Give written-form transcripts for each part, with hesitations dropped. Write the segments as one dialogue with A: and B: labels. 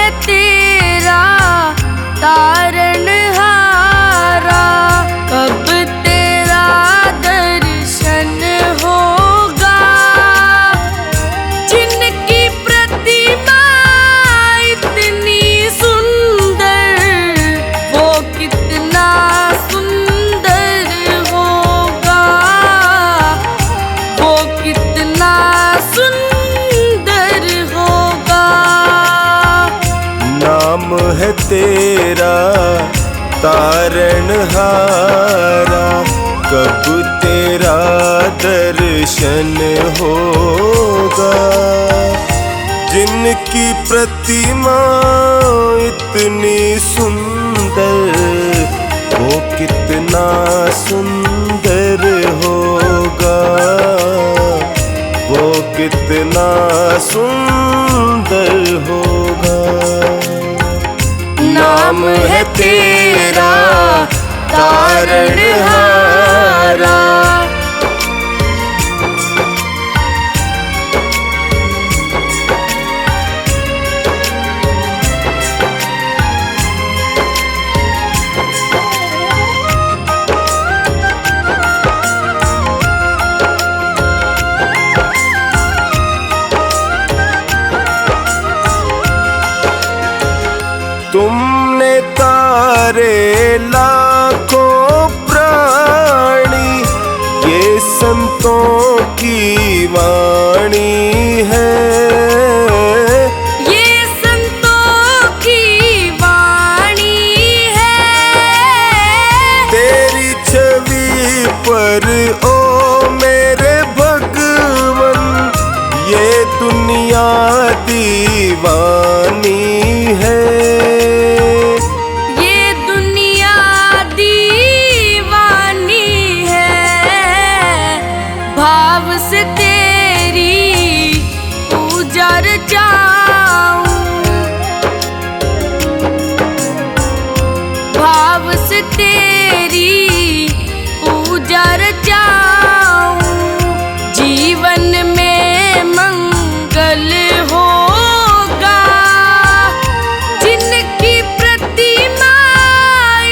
A: है तेरा तारणहारा, कब तेरा दर्शन होगा। जिनकी प्रतिमा इतनी सुंदर, वो कितना सुंदर होगा, वो कितना सुंदर होगा।
B: नाम है तेरा तारणहारा, कब तेरा दर्शन होगा। जिनकी प्रतिमा इतनी सुंदर, वो कितना सुंदर होगा, वो कितना सुंदर होगा।
A: नाम है तेरा तारणहारा।
B: तुमने तारे लाखों प्राणी, ये संतों की वाणी है।
A: ये संतों की वाणी है।
B: तेरी छवि पर ओ मेरे भगवन, ये दुनिया दीवानी है।
A: भाव से तेरी पूजा रचाऊं, भाव से तेरी पूजा रचाऊं। जीवन में मंगल होगा, जिनकी प्रतिमा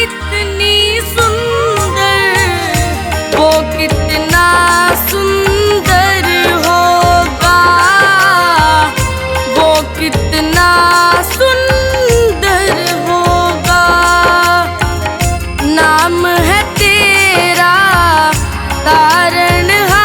A: इतनी सुंदर, वो कितना सुंदर होगा, वो कितना सुंदर होगा। नाम है तेरा तारणहारा।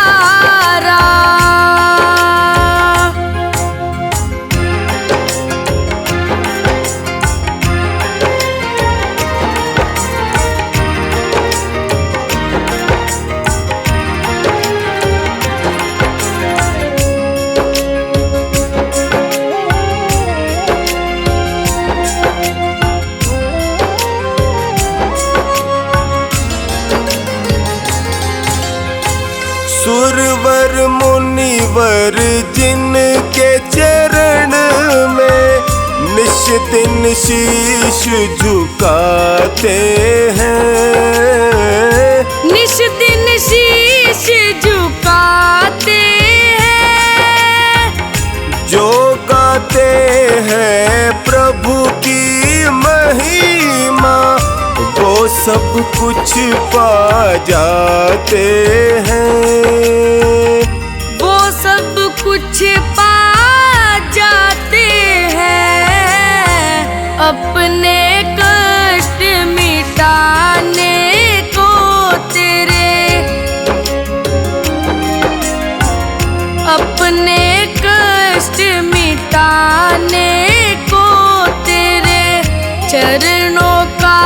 B: सुरवर मुनिवर जिनके चरण में निश दिन शीश झुकाते हैं,
A: निश दिन शीश झुकाते हैं।
B: जो गाते हैं प्रभु की महिमा, वो सब कुछ पा जाते हैं,
A: वो सब कुछ पा जाते हैं। अपने कष्ट मिटाने को तेरे, अपने कष्ट मिटाने को तेरे चरणों का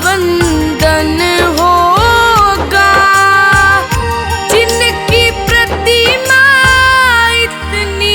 A: वंदन होगा। जिनकी प्रतिमा इतनी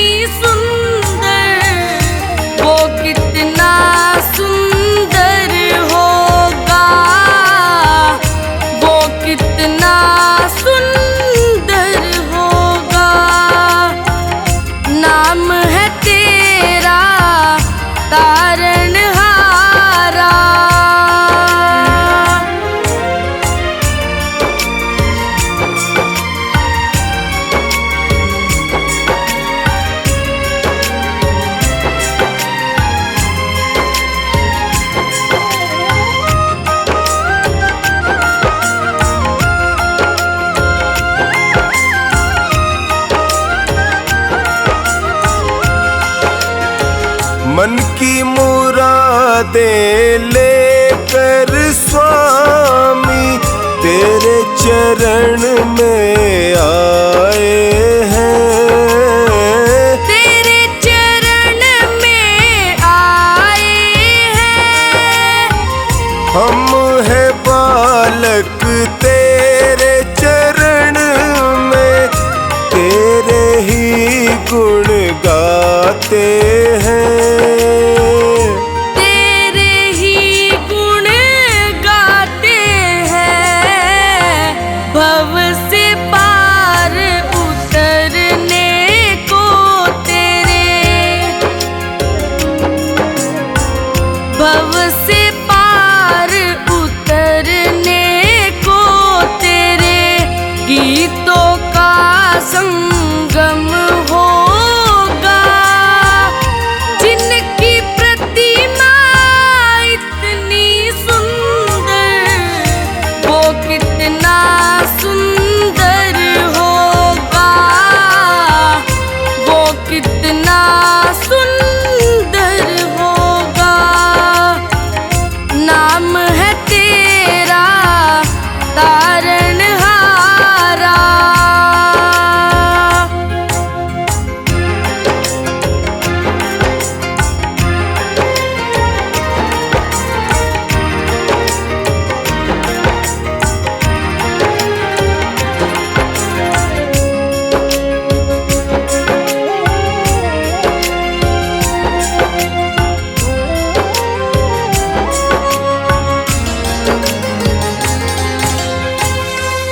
B: दे लेकर स्वामी तेरे चरण में आए हैं।
A: तेरे चरण में आए हैं।
B: हम है बालक तेरे चरण में, तेरे ही गुण गाते हैं।
A: तेरे ही गुण गाते हैं। भव से पार उतरने को तेरे, भव से पार उतरने को तेरे गीतों का संगम होगा। जिनकी प्रतिमा इतनी सुंदर, वो कितना सुंदर होगा, वो कितना सुंदर होगा। नाम है तेरा तारणहारा।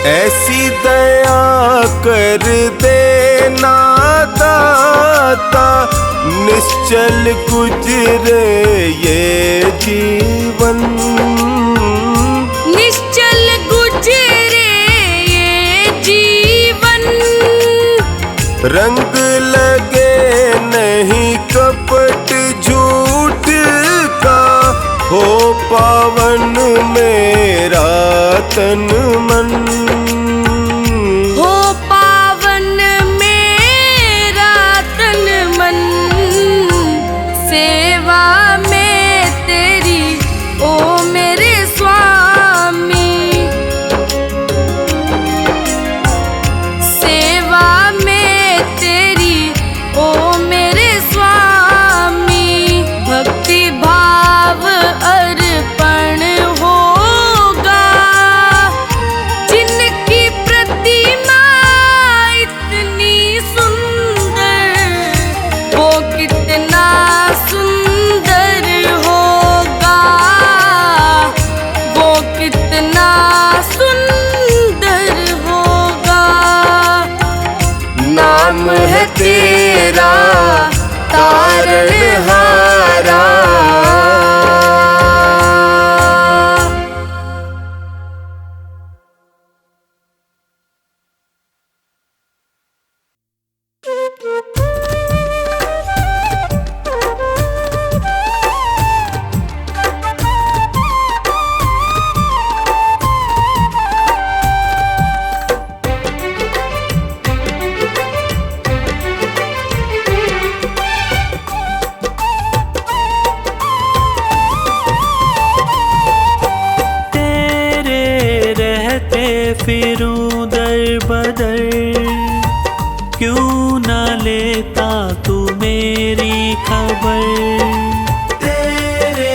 B: ऐसी दया कर देना दाता, निश्चल गुजरे ये जीवन।
A: निश्चल गुजरे ये जीवन।
B: रंग लगे नहीं कपट झूठ का, हो पावन मेरा तन मन।
A: हो पावन मेरा तन मन। सेवा में तेरी ओ मेरे स्वामी, सेवा में तेरी ओ मेरे स्वामी। भक्ति भाव अर्पण होगा। जिनकी प्रतिमा इतनी सुंदर, वो कितना सुंदर होगा, वो कितना सुंदर होगा।
B: नाम है तेरा तारणहारा।
C: फिरूं दर बदर, क्यों न लेता तू मेरी खबर। तेरे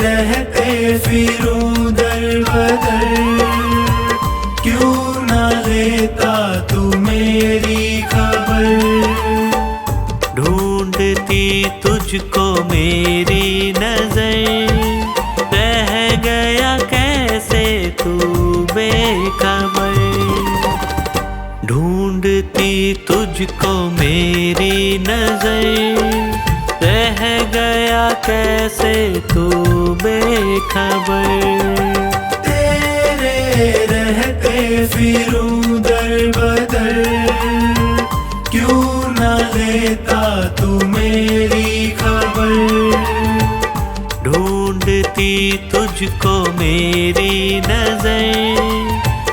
C: रहते फिरूं दर बदर, क्यों न लेता तू मेरी खबर। ढूंढती तुझको मेरी नजर, रह गया कैसे तू बेखबर। ढूंढती तुझको मेरी नजर, रह गया कैसे तू बेखबर। तेरे रहते फिरूं दर बदर, क्यों न लेता तू मेरी खबर। ढूंढती तुझको मेरी नजर,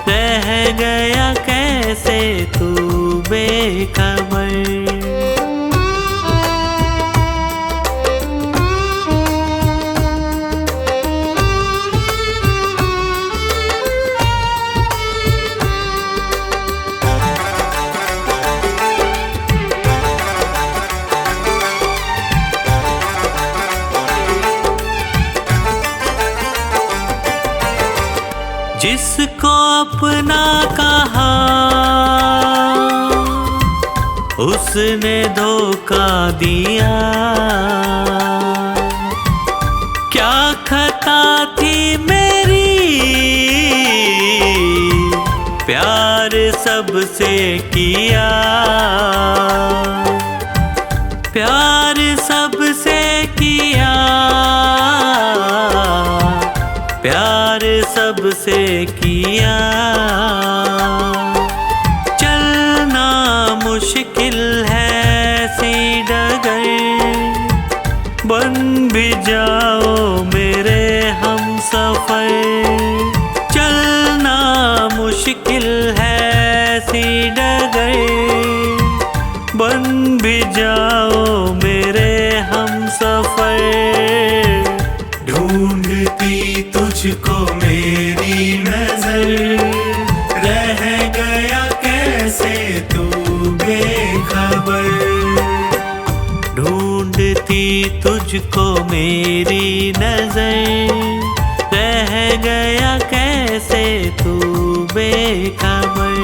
C: रह गया कैसे तू बेखबर। जिसको अपना कहा उसने धोखा दिया। क्या खता थी मेरी, प्यार सबसे किया, प्यार सबसे किया, प्यार सबसे किया। चलना मुश्किल है सी डगर, बन भी जाओ मेरे हम सफर। चलना मुश्किल है सी डगर, बन भी जाओ मेरे हम सफर।
B: ढूंढती तुझको मेरी नजर, रह गया कैसे तू बेखबर।
C: ढूंढती तुझको मेरी नजर, रह गया कैसे तू बेखबर।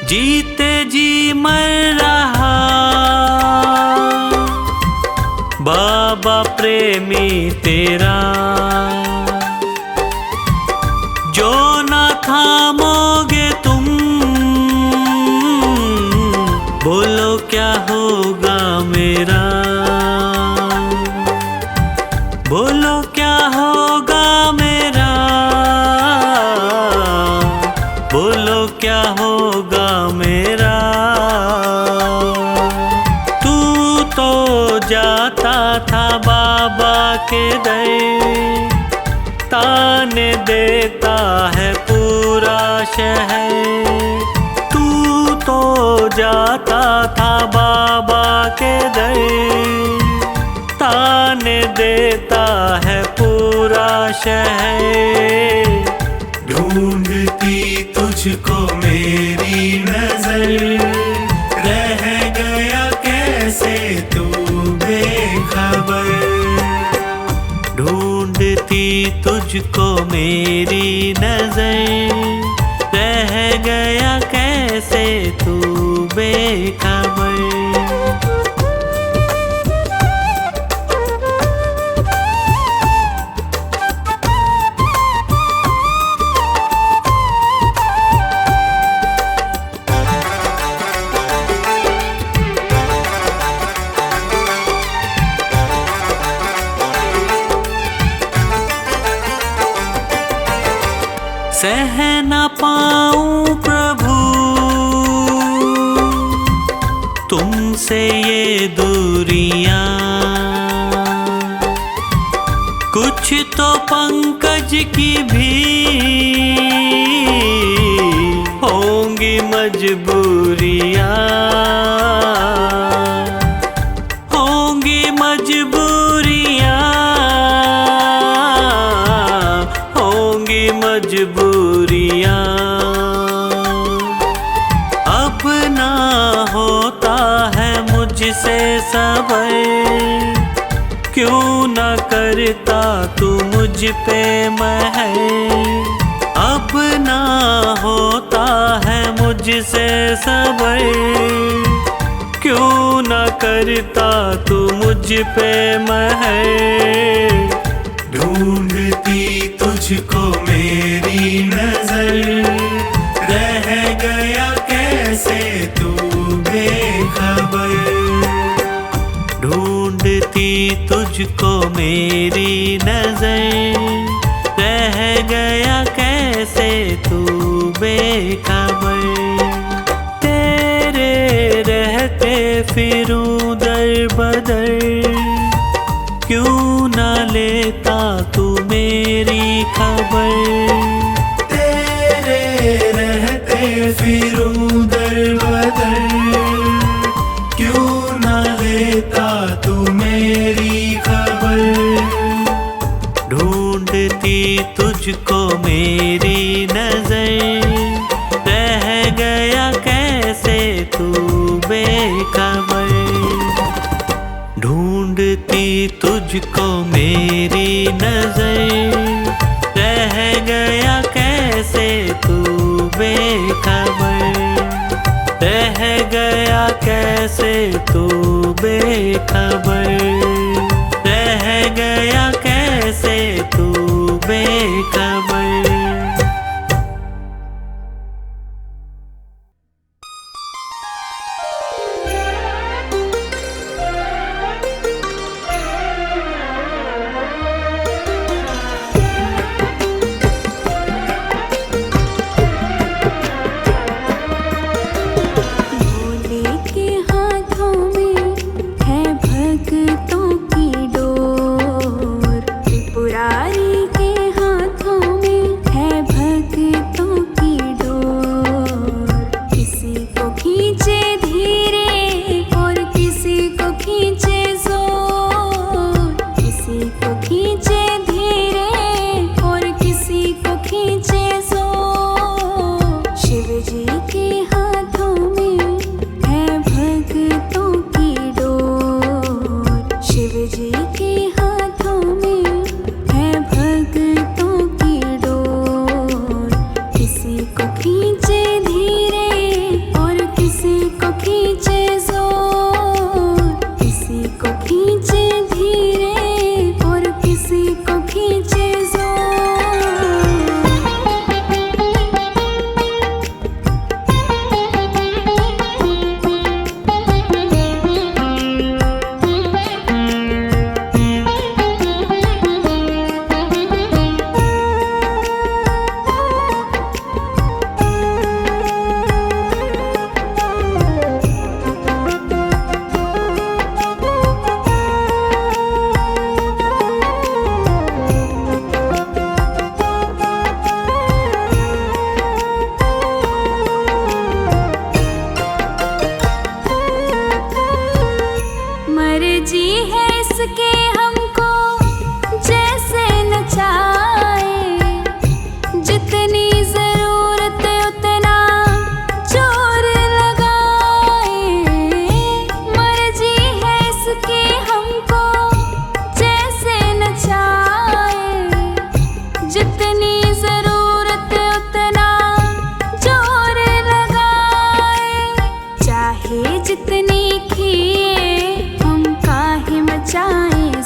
C: जीते जी मर रहा बाबा प्रेमी तेरा, जो ना थामोगे तुम, बोलो क्या होगा मेरा, बोलो क्या होगा मेरा, बोलो क्या होगा मेरा। तू तो जाता था बाबा के दर, ताने देता है पूरा शहर। तू तो जाता था बाबा के दर, ताने देता है पूरा शहर।
B: ढूंढती तुझको मेरी नजर, रह गया कैसे तू बेखबर।
C: ढूंढती तुझको मेरी नजर, रह गया कैसे तू बेखबर। सह न पाऊं प्रभु तुमसे ये दूरियां, कुछ तो पंकज की भी होंगी मजबूरियां, होंगी मजबूरियां, होंगी मजबूरियां। अब ना होता है मुझसे सबर, क्यों न करता तू मुझ पे महर। अब ना होता है मुझसे सबर, क्यों न करता तू मुझ पे महर।
B: ढूंढती तुझको मेरी नजर, रह गया कैसे तू बेखबर।
C: ढूंढती तुझको मेरी नजर, रह गया कैसे तू बेखबर। तेरे रहते फिरूं दर बदर, क्यों न लेता तू मेरी खबर।
B: तेरे रहते फिरूं दर बदर, क्यों ना लेता तू मेरी खबर।
C: ढूंढती तुझको मेरी नजर, रह गया कैसे तू बेखबर। ढूंढती तुझको मेरी नजर, रह गया कैसे तू बेखबर। रह गया कैसे तू बेखबर। रह गया कैसे तू बेखबर।
D: जितनी किए हम काहे मचाएं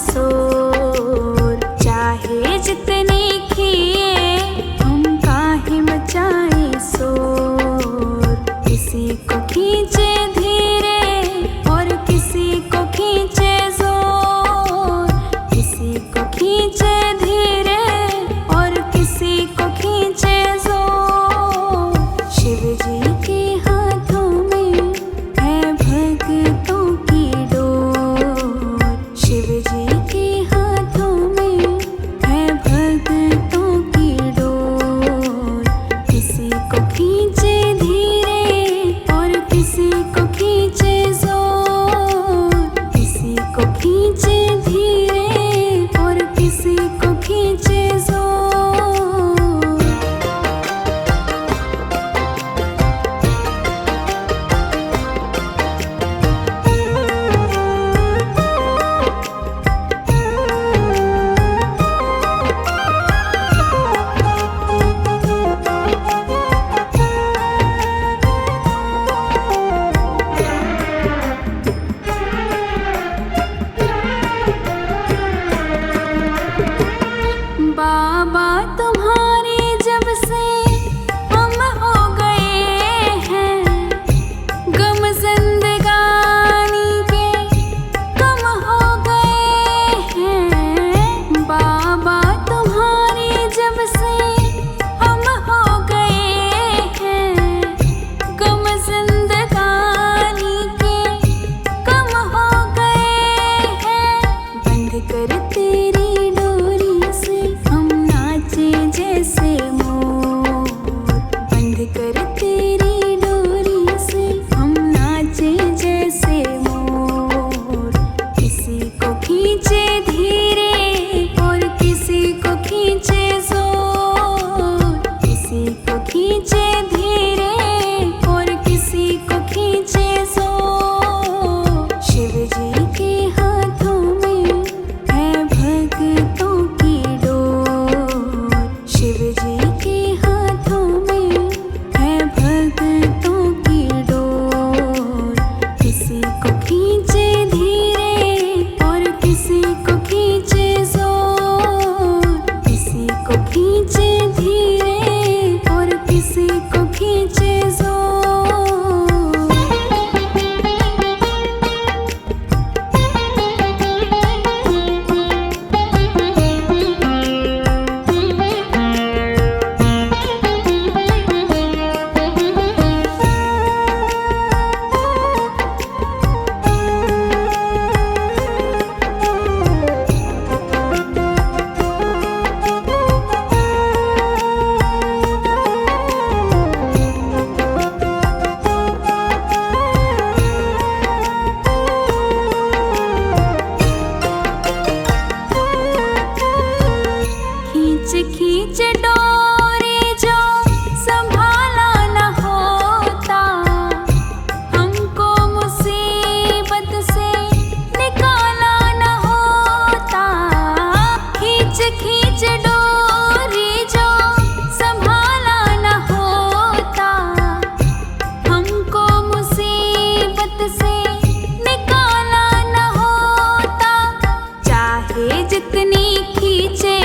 D: जितनी खींचे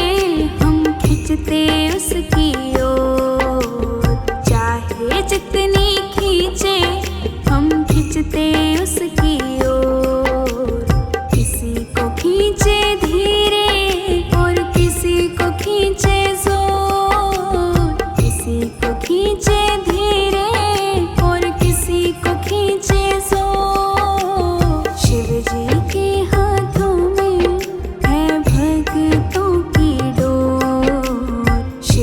D: हम खींचते उसकी ओर, चाहे जितनी खींचे हम खींचते उसकी ओर। किसी को खींचे धीरे और किसी को खींचे जोर, किसी को खींचे धीरे और किसी को खींचे जोर। शिव जी के हाथों में है भक्तों की डोर, शिव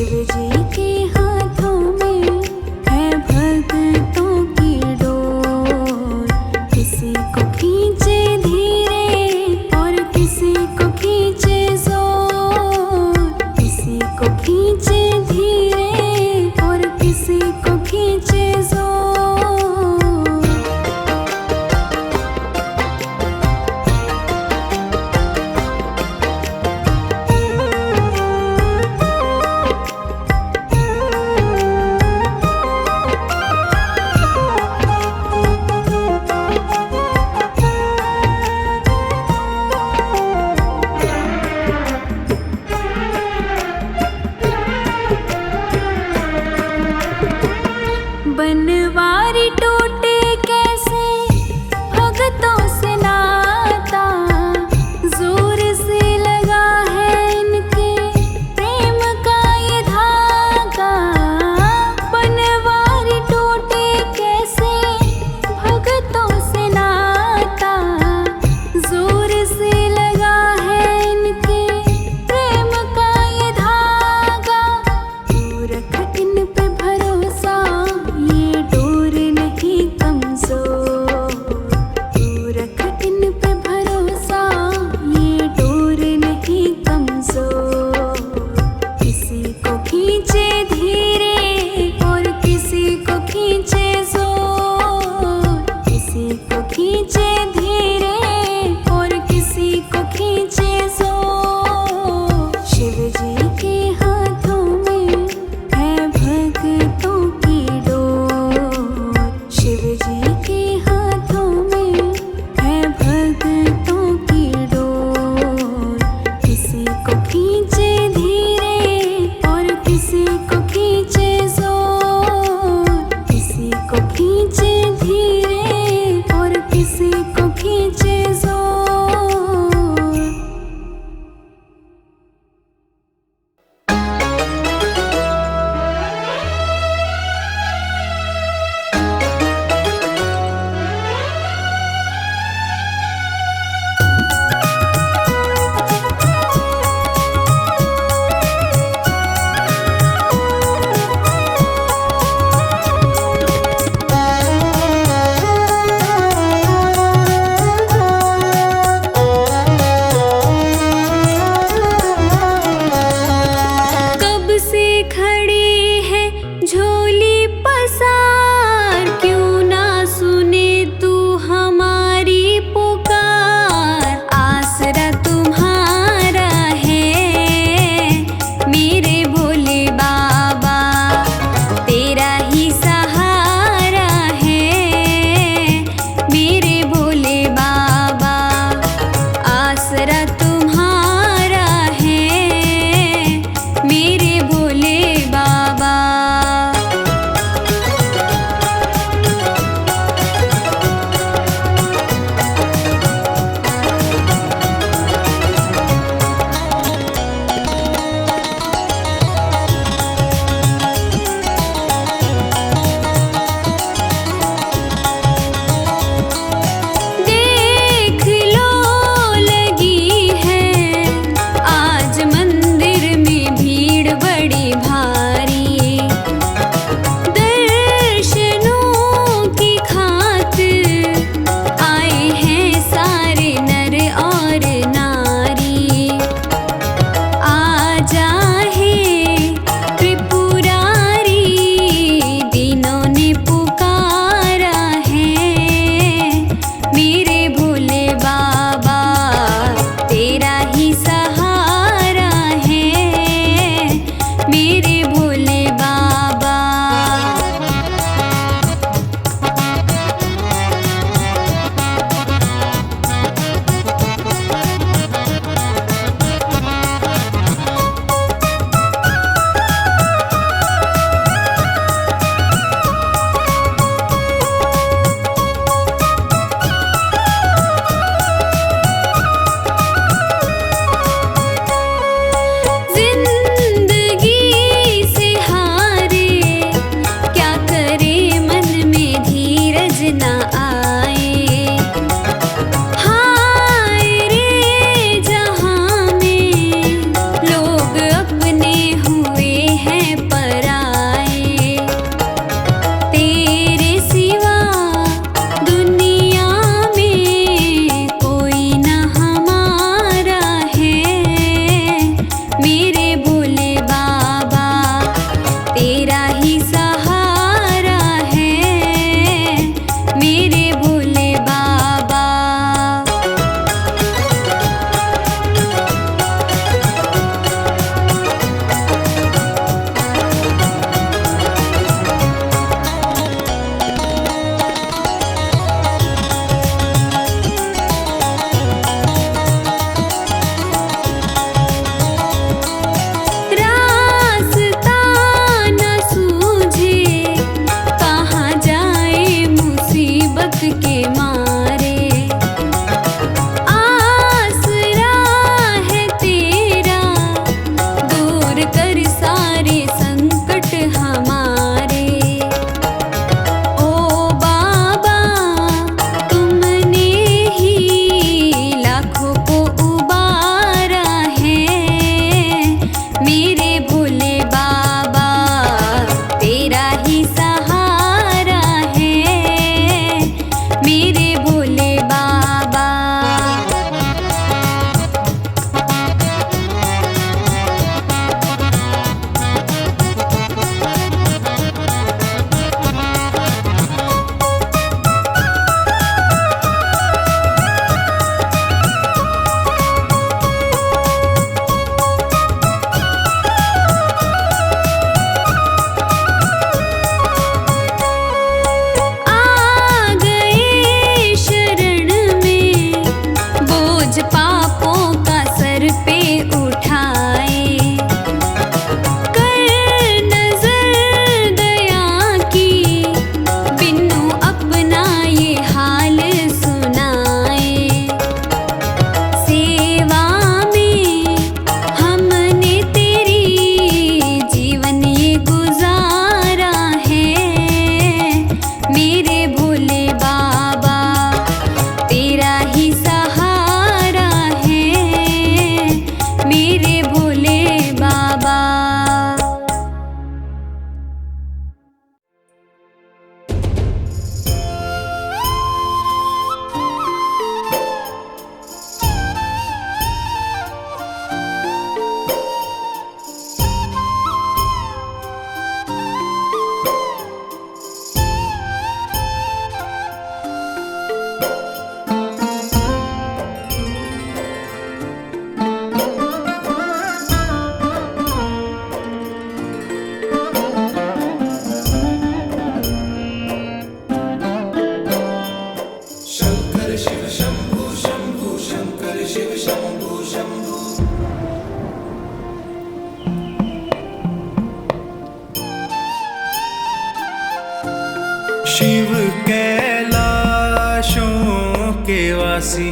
B: वासी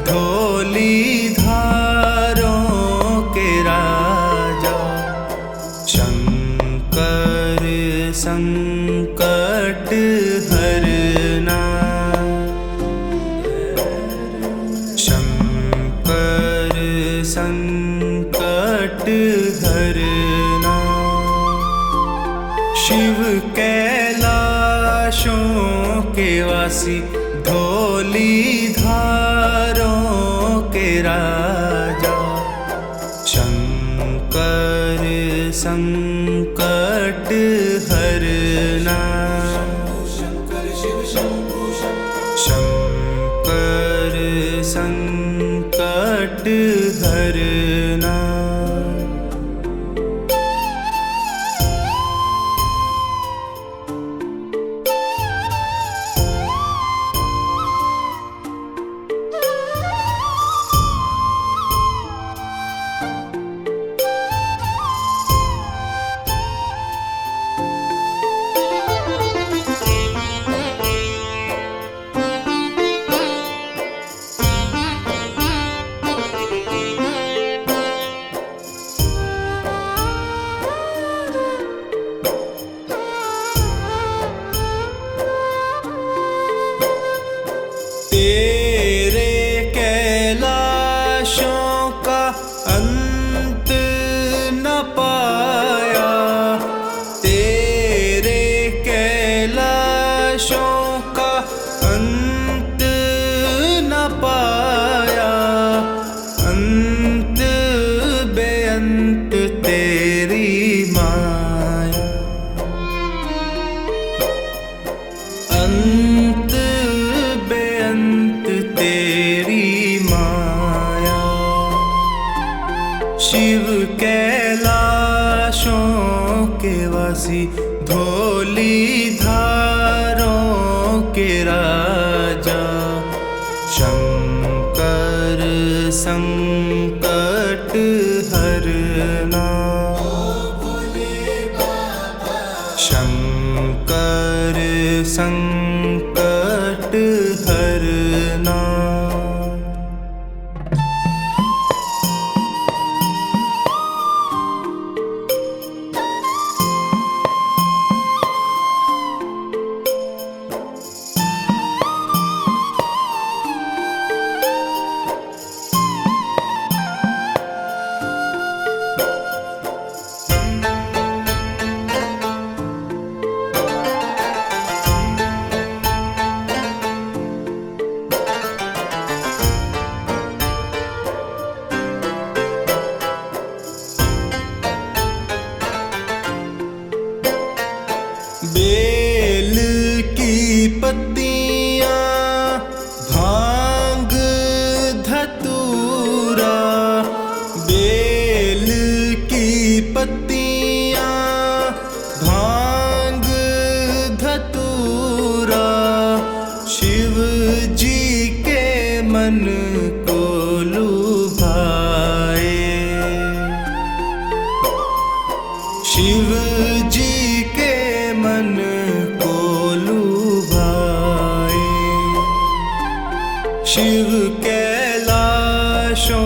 B: धोली धारों के राजा शंकर संकट हरना शंकर संकट हरना शिव कैलाशों के वासी धोली धारों के राजा शंकर संकट हरना शंकर संकट हरना तेरे कैलाशों का अंत न पाया तेरे कैलाशों का अंत न पाया अंत बेअंत तेरी माया अंत बेअंत तेरी माया शिव कैलाशों के वासी धोली धारों के राजा शंकर संकट हरना शंकर संकट हरना बेल की पत्तियां भांग धतूरा बेल की पत्तियां भांग धतूरा शिव जी के मन को लुभाए शिव जी के मन को लुभाए शिव कैलाशों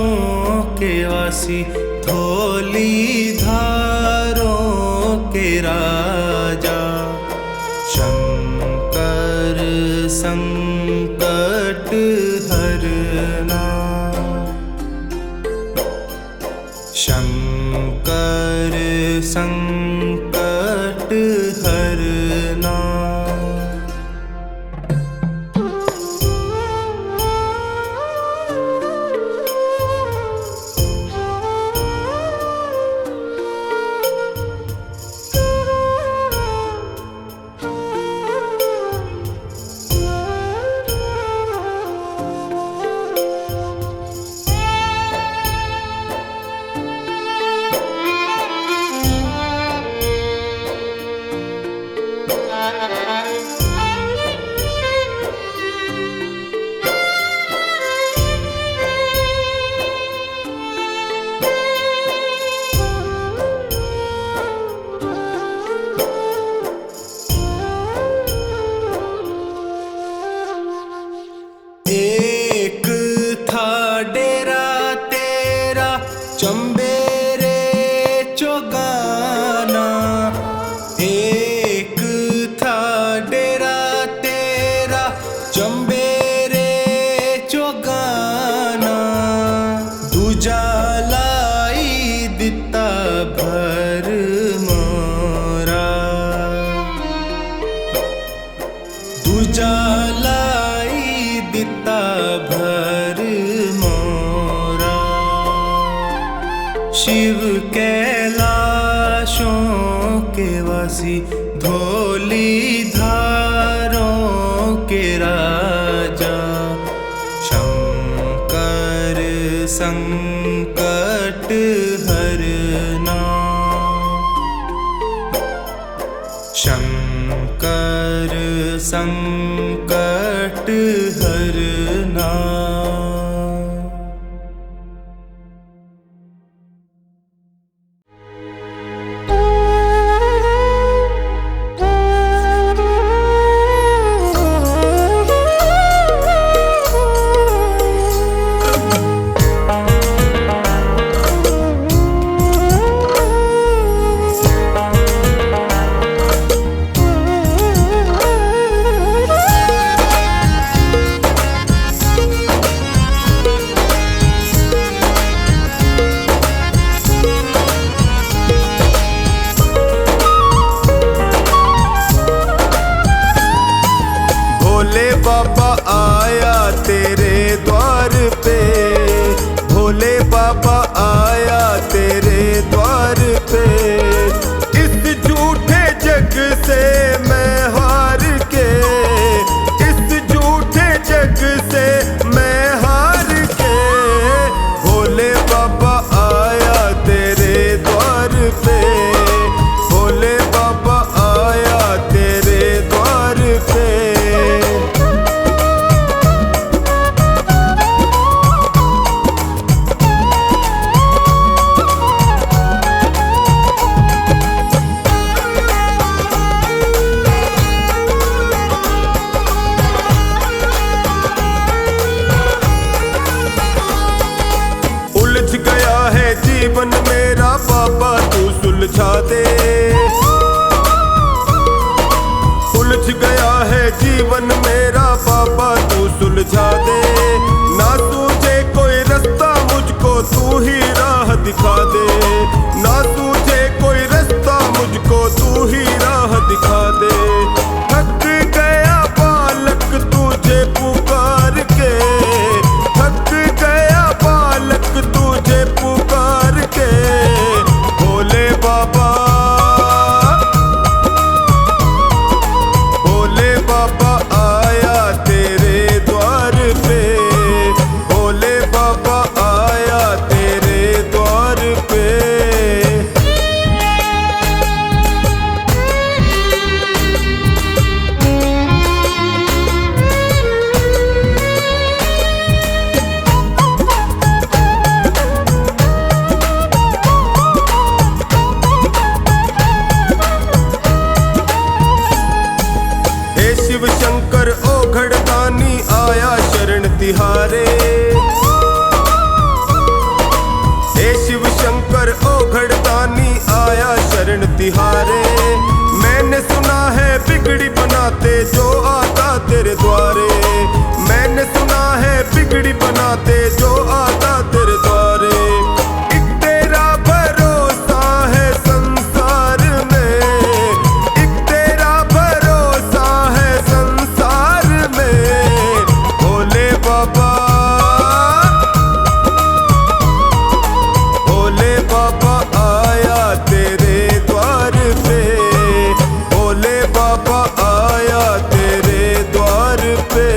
B: के वासी धोली धारों के राजा शंकर संकट हरना शंकर संकट हरना शिव कैलाशों के वासी, धोली धारों के राजा, शंकर संकट हरना, शंकर संकट हरना।
E: भोले बाबा आया तेरे द्वार पे, भोले बाबा आया तेरे द्वार पे। इस झूठे जग से मैं हार के, इस झूठे जग से मैं हार के, भोले बाबा आया तेरे द्वार पे, भोले बाबा आया तेरे द्वार पे। उलझ गया है जीवन मेरा बाबा तू सुलझा दे, उलझ गया है जीवन मेरा बाबा तू सुलझा दे। ना सूझे कोई रास्ता मुझको तू ही राह दिखा दे, ना सूझे कोई रास्ता मुझको तू ही राह दिखा दे। थक गया बालक तुझे पुकार के, थक गया बालक तुझे पुकार के, भोले बाबा, भोले बाबा आया तेरे द्वार पे, भोले बाबा आया तेरे द्वार पे। हे शिव शंकर ओ घड़दानी आया शरण तिहारे, हे शिव शंकर ओ घड़दानी आया शरण तिहारे। मैंने सुना है बिगड़ी बनाते जो आता तेरे द्वारे, मैंने सुना है बिगड़ी बनाते जो आता तेरे द्वारे। एक तेरा भरोसा है संसार में, एक तेरा भरोसा है संसार में, भोले बाबा, भोले बाबा आया तेरे द्वार पे, भोले बाबा आया तेरे द्वार पे।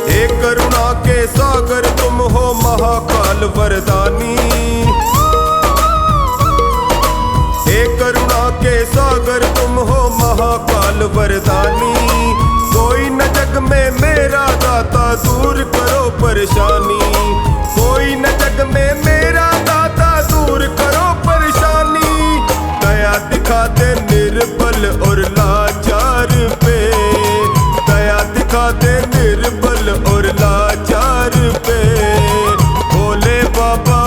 E: हे करुणा के सागर तुम हो महाकाल वरदानी, हे करुणा के सागर तुम हो महाकाल वरदानी। कोई न जग में मेरा दाता दूर करो परेशानी, कोई न जग में मेरा दाता दूर करो परेशानी। दया दिखा दे निर्बल और लाचार पे, दया दिखा दे निर्बल और लाचार पे, भोले बाबा,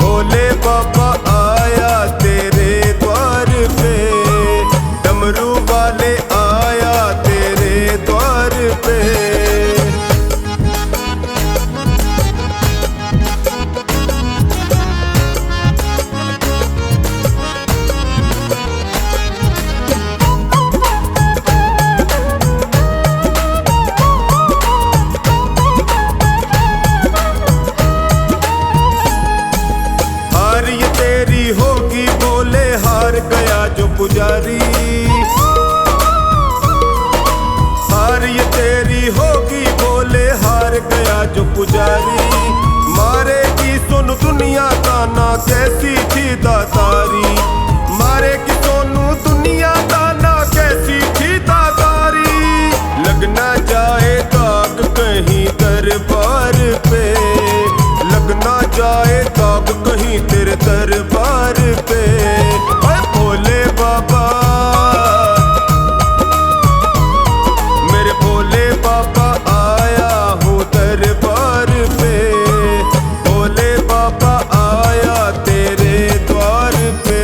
E: भोले बाबा आया तेरे द्वार पे, डमरू वाले आया तेरे गया जो पुजारी, हार ये तेरी होगी बोले हार गया जो पुजारी। मारेगी सुन दुनिया ताना कैसी थी दातारी, मारेगी सोनू दुनिया ताना कैसी थी दातारी। लग ना जाए दाग कहीं दरबार पे, लग ना जाए दाग कहीं तेरे दरबार पे। ओए भोले बाबा, मेरे भोले बाबा आया हूँ दरबार पे, भोले बाबा आया तेरे द्वार पे।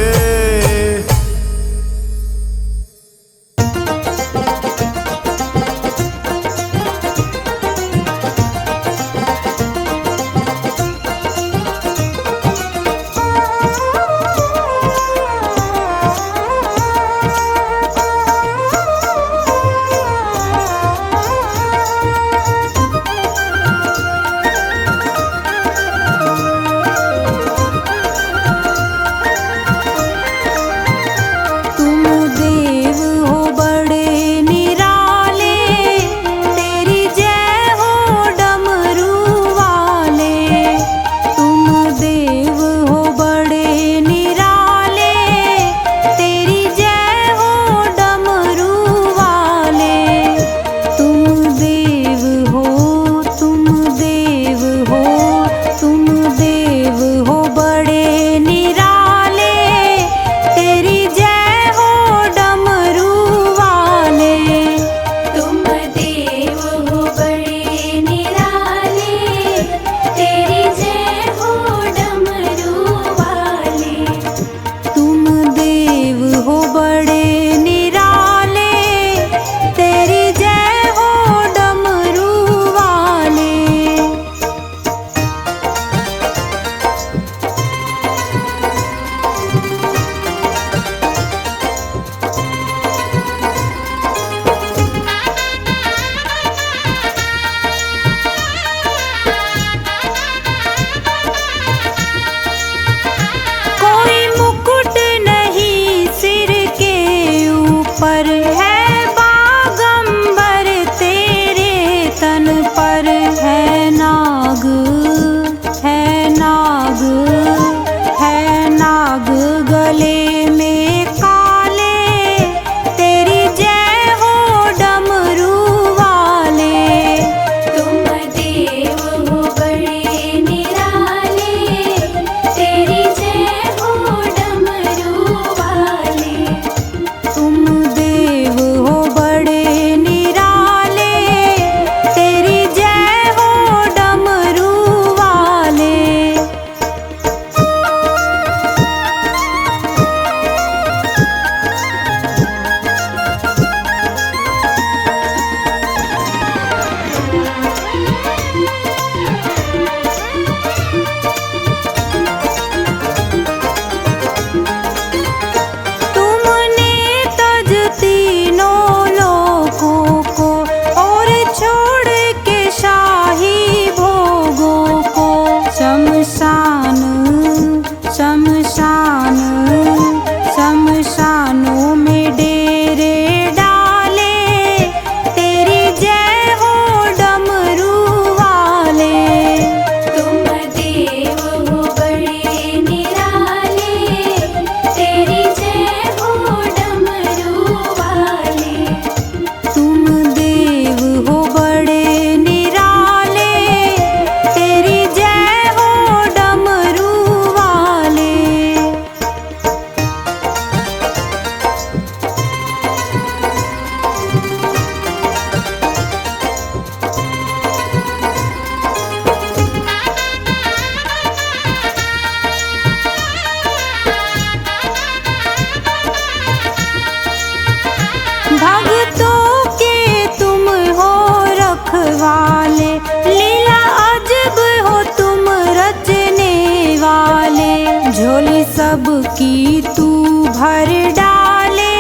D: सबकी तू भर डाले,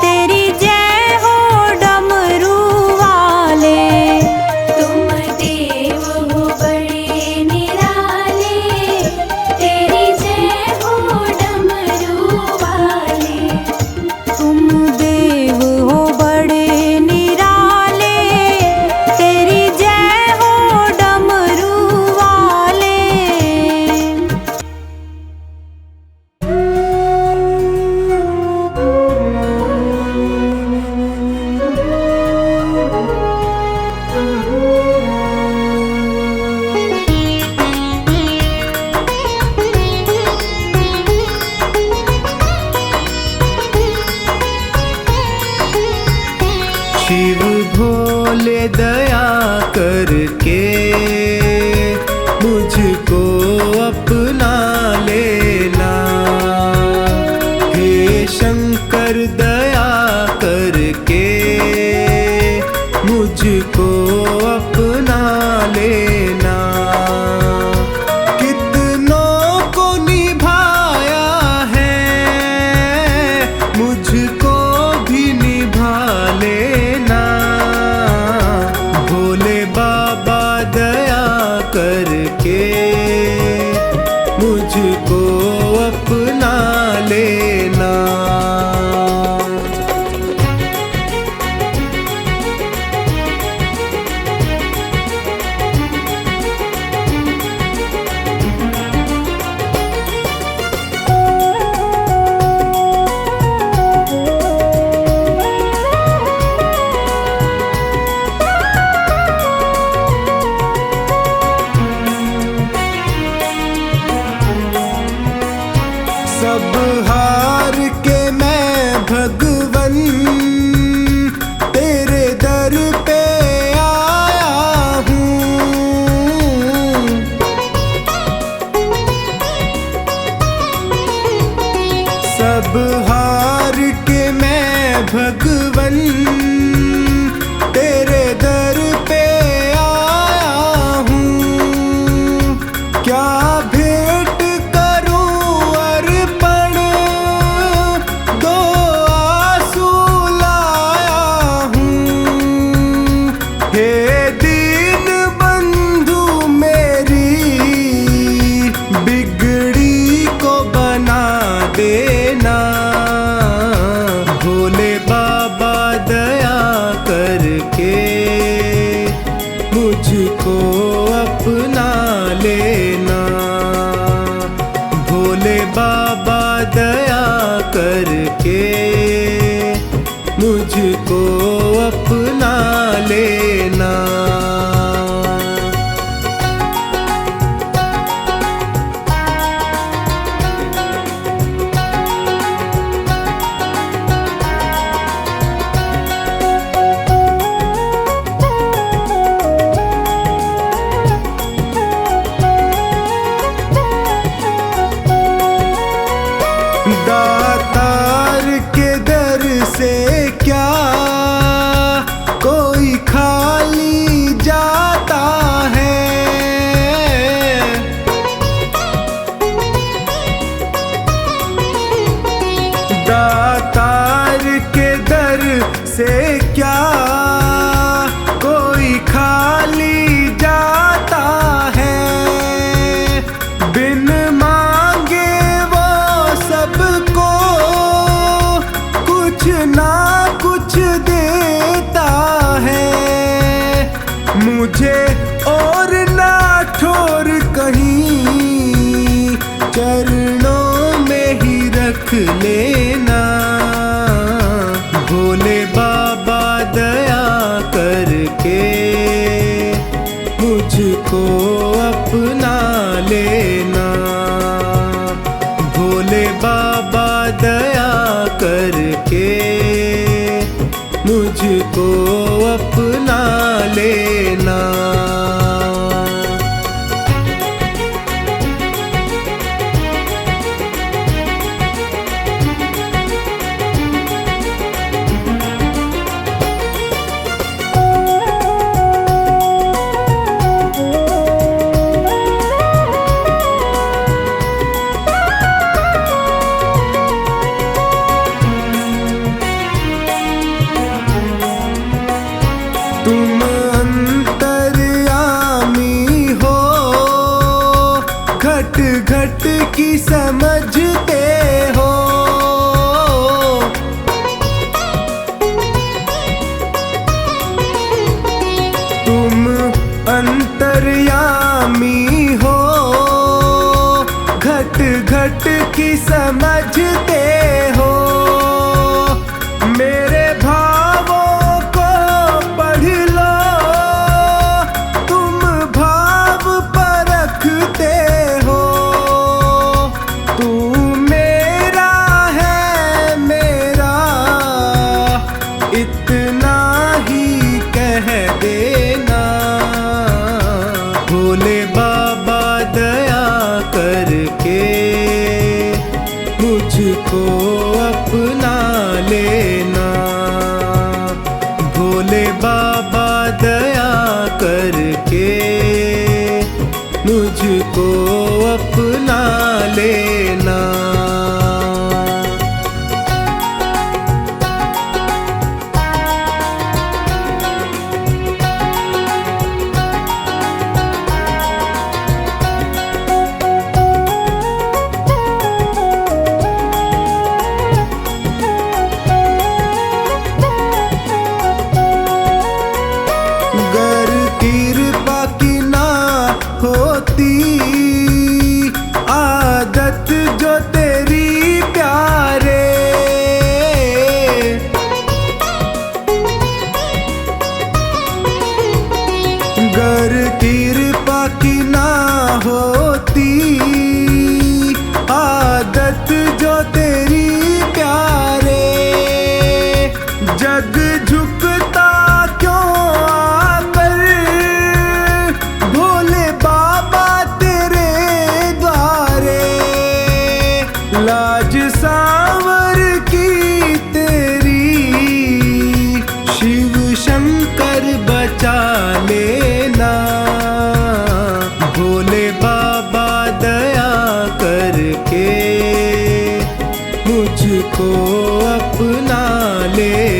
D: तेरी जय हो डमरू वाले। तुम देव हो बड़े निराले, तेरी जय हो डमरू वाले।
B: करके मुझको अपना लेना। हे शंकर दया करके मुझको अपना लेना। कितनों को निभाया है मुझको भी निभा लेना। भोले बाबा दया करके मुझको अपना लेना। सब हार के मैं भगवन तेरे दर पे आया हूँ। सब हार के मैं भगवन तेरे दर पे आया हूँ। क्या भेंट करूं अर्पण दो आंसू लाया हूँ। हे दीन बंधु मेरी बिगड़ी को बना देना। भोले बाबा दया करके मुझको अपना लेना। भोले बाबा दया करके मुझको अपना लेना। दातार के दर से क्या कोई खाली जाता है। दातार के दर से क्या कोई खाली जाता है। बिन मांगे वो सबको कुछ ना कुछ देता है। मुझे और ना छोड़ कहीं चरणों में ही रख लेना। भोले बाबा दया करके मुझको अपना लेना। भोले बाबा दया करके मुझको अपना लेना। तुम अंतर्यामी हो घट घट की समझते हो। तुम अंतर्यामी हो घट घट की समझते हो। मेरे भावों को पढ़ लो तुम भाव परखते हो। तू मेरा है मेरा इतना ही कह देना। लेना। भोले बाबा दया करके मुझको अपना लेना। गर कृपा की ना होती आदत जो तेरी प्यारे, गर कृपा की ना होती आदत जो तेरी प्यारे, जग झुकता क्यों आकर भोले बाबा तेरे द्वारे। लाज सांवर की तेरी शिव शंकर बचा लेना। भोले बाबा दया करके मुझको अपना ले